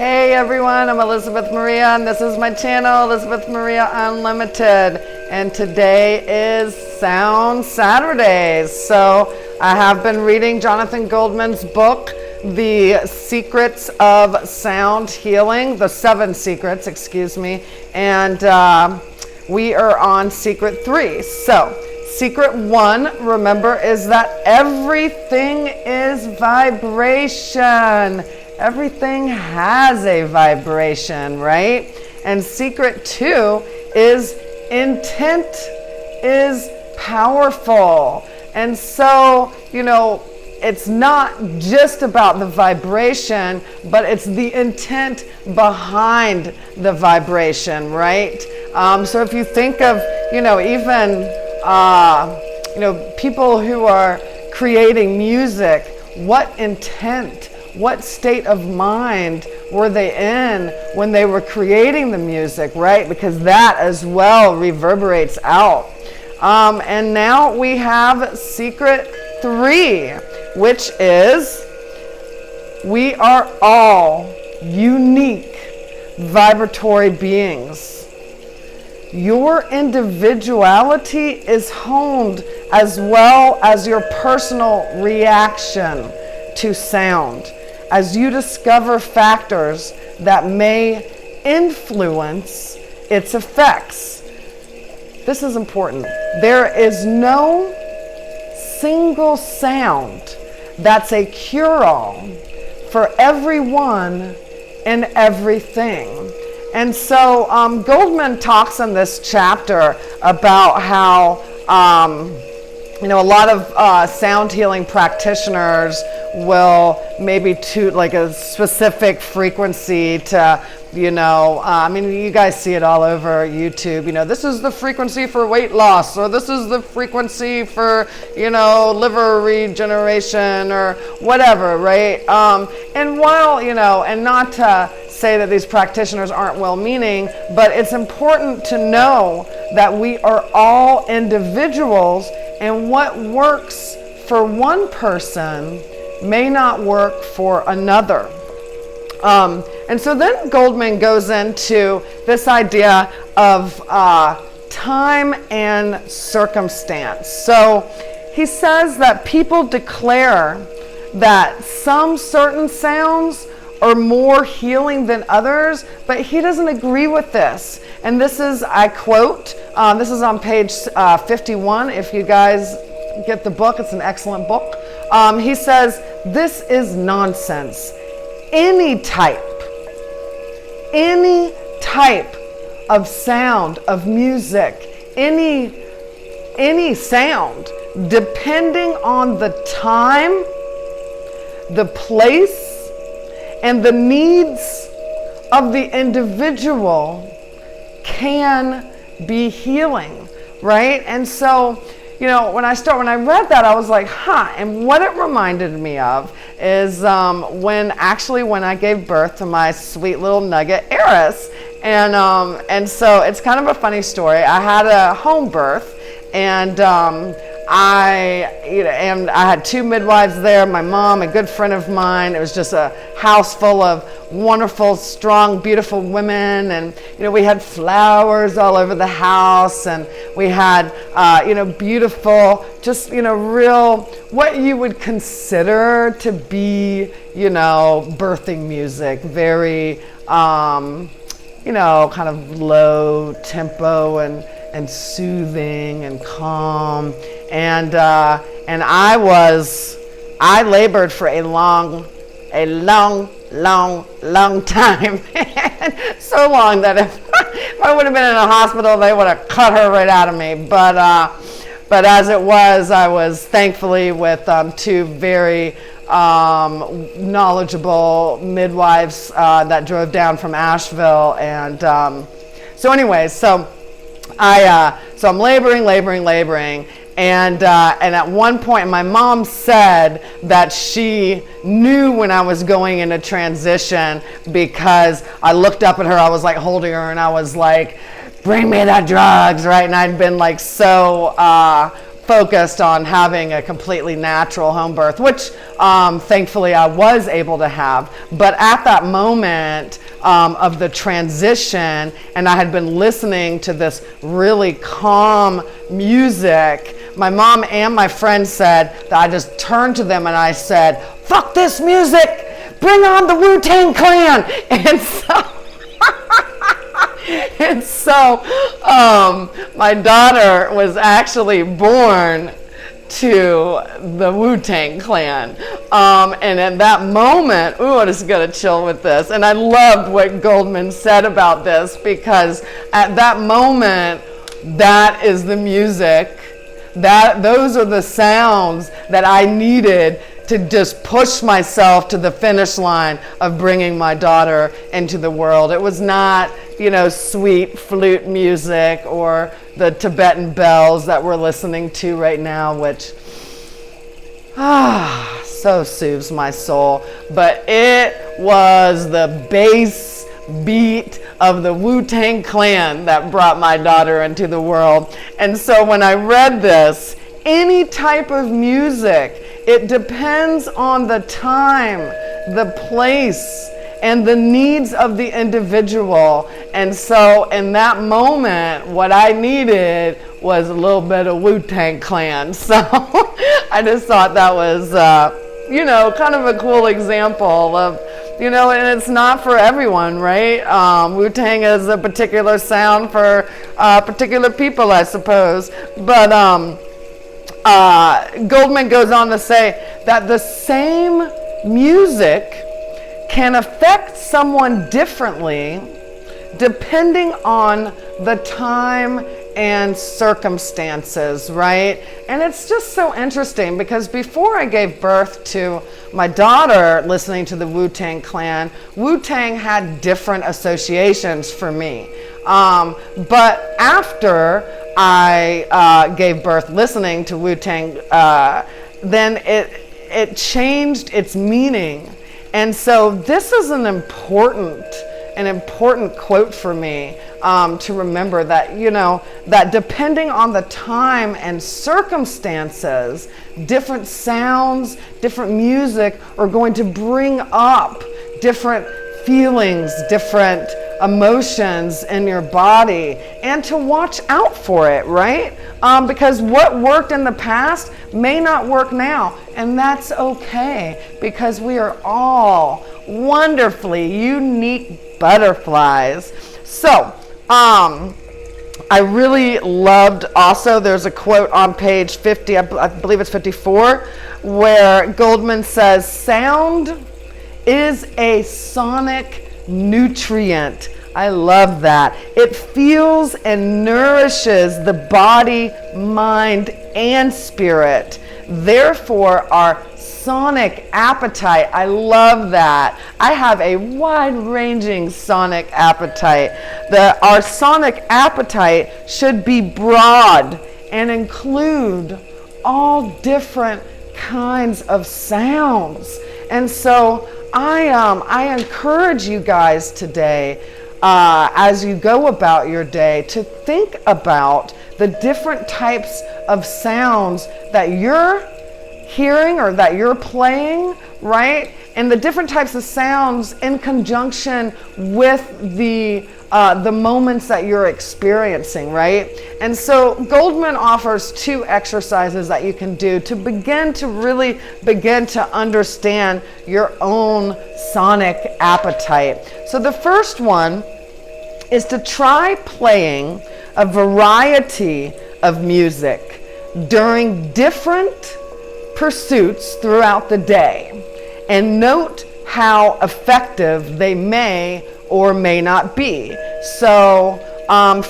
Hey everyone, I'm Elizabeth Maria and this is my channel, Elizabeth Maria Unlimited. And today is Sound Saturdays. So I have been reading Jonathan Goldman's book, The Secrets of Sound Healing, the 7 secrets, excuse me. And we are on secret 3. So secret 1, remember, is that everything is vibration. Everything has a vibration, right? And secret 2 is intent is powerful. And so, it's not just about the vibration, but it's the intent behind the vibration, right? So if you think of, even, people who are creating music, what intent, what state of mind were they in when they were creating the music, right? Because that as well reverberates out. And now we have secret 3, which is we are all unique vibratory beings. Your individuality is honed as well as your personal reaction to sound, as you discover factors that may influence its effects. This is important. There is no single sound that's a cure-all for everyone and everything. And so Goldman talks in this chapter about how a lot of sound healing practitioners will maybe toot like a specific frequency to, you guys see it all over YouTube. This is the frequency for weight loss, or this is the frequency for, liver regeneration or whatever, right? And while, and not to say that these practitioners aren't well-meaning, but it's important to know that we are all individuals, and what works for one person may not work for another. And so then Goldman goes into this idea of time and circumstance. So he says that people declare that some certain sounds are more healing than others, but he doesn't agree with this. And this is, I quote, this is on page 51. If you guys get the book, it's an excellent book. He says, this is nonsense. Any type of sound, of music, any sound, depending on the time, the place, and the needs of the individual can be healing, right? And so, when I read that, I was like, and what it reminded me of is when I gave birth to my sweet little nugget, Eris. And so it's kind of a funny story. I had a home birth, and I had 2 midwives there, my mom, a good friend of mine. It was just a house full of wonderful, strong, beautiful women. And, we had flowers all over the house, and we had, beautiful, just, real, what you would consider to be, birthing music, very, kind of low tempo and soothing and calm. And I labored for a long time. So long that if I would have been in a hospital, they would have cut her right out of me. But as it was, I was thankfully with 2 very knowledgeable midwives that drove down from Asheville. And so I'm laboring. And at one point, my mom said that she knew when I was going into transition, because I looked up at her, I was like holding her, and I was like, bring me the drugs, right? And I'd been like so focused on having a completely natural home birth, which thankfully I was able to have. But at that moment of the transition, and I had been listening to this really calm music, my mom and my friend said that I just turned to them and I said, "Fuck this music! Bring on the Wu-Tang Clan!" And so my daughter was actually born to the Wu-Tang Clan. And at that moment, I just got to chill with this. And I loved what Goldman said about this, because at that moment, that is the music, those are the sounds that I needed to just push myself to the finish line of bringing my daughter into the world. It was not, sweet flute music or the Tibetan bells that we're listening to right now, which so soothes my soul. But it was the bass beat of the Wu-Tang Clan that brought my daughter into the world. And so when I read this, any type of music, it depends on the time, the place, and the needs of the individual. And so in that moment, what I needed was a little bit of Wu-Tang Clan. So I just thought that was, kind of a cool example of, and it's not for everyone, right? Wu-Tang is a particular sound for particular people, I suppose. But Goldman goes on to say that the same music can affect someone differently depending on the time and circumstances, right? And it's just so interesting, because before I gave birth to my daughter, listening to the Wu-Tang Clan, Wu-Tang had different associations for me. But after I gave birth listening to Wu-Tang, then it changed its meaning. And so this is an important quote for me, to remember that, that depending on the time and circumstances, different sounds, different music are going to bring up different feelings, different emotions in your body, and to watch out for it, right? Because what worked in the past may not work now, and that's okay, because we are all wonderfully unique butterflies. So, I really loved also, there's a quote on page 50, I believe it's 54, where Goldman says, "Sound is a sonic nutrient." I love that. It fuels and nourishes the body, mind, and spirit. Therefore, our sonic appetite, I love that. I have a wide-ranging sonic appetite. Our sonic appetite should be broad and include all different kinds of sounds. And so I encourage you guys today, as you go about your day, to think about the different types of sounds that you're hearing or that you're playing, right? And the different types of sounds in conjunction with the moments that you're experiencing, right? And so Goldman offers 2 exercises that you can do to really begin to understand your own sonic appetite. So the first one is to try playing a variety of music during different pursuits throughout the day, and note how effective they may or may not be. So,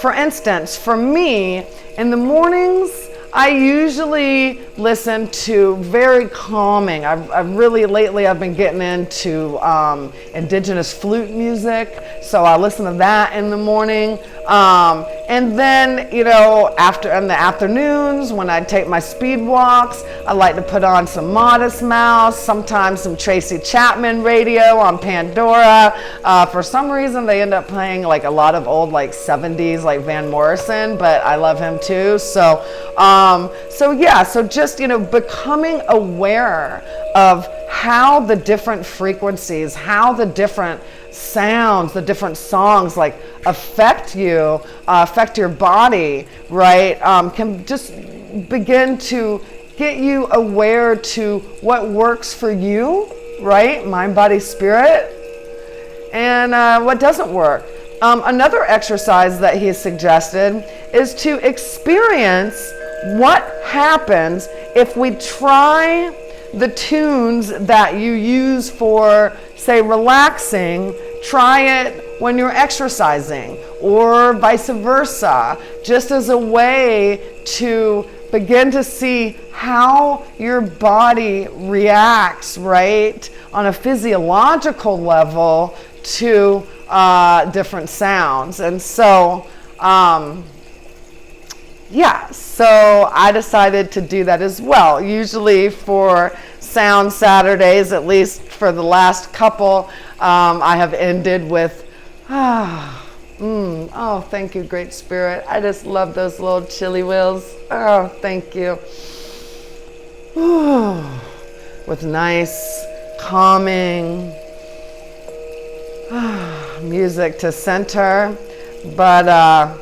for instance, for me, in the mornings, I usually listen to very calming. Lately I've been getting into indigenous flute music, so I listen to that in the morning. And then, you know, after in the afternoons when I take my speed walks, I like to put on some Modest Mouse, sometimes some Tracy Chapman radio on Pandora. For some reason, they end up playing like a lot of old like 70s like Van Morrison, but I love him too. So just, you know, becoming aware of how the different frequencies, how the different sounds, the different songs like affect you, affect your body, right? Can just begin to get you aware to what works for you, right? Mind, body, spirit, and what doesn't work. Another exercise that he suggested is to experience what happens if we try the tunes that you use for, say, relaxing, try it when you're exercising, or vice versa, just as a way to begin to see how your body reacts, right, on a physiological level to different sounds. And so, so I decided to do that as well. Usually for Sound Saturdays, at least for the last couple, I have ended with, oh, thank you, Great Spirit. I just love those little chili wheels. Oh, thank you. With nice, calming music to center. But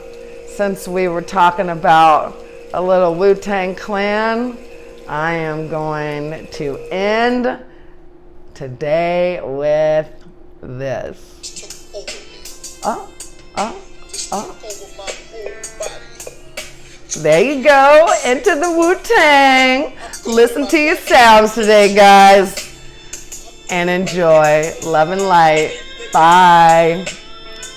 since we were talking about a little Wu-Tang Clan, I am going to end today with this. There you go, into the Wu-Tang. Listen to your sounds today, guys. And enjoy. Love and light. Bye.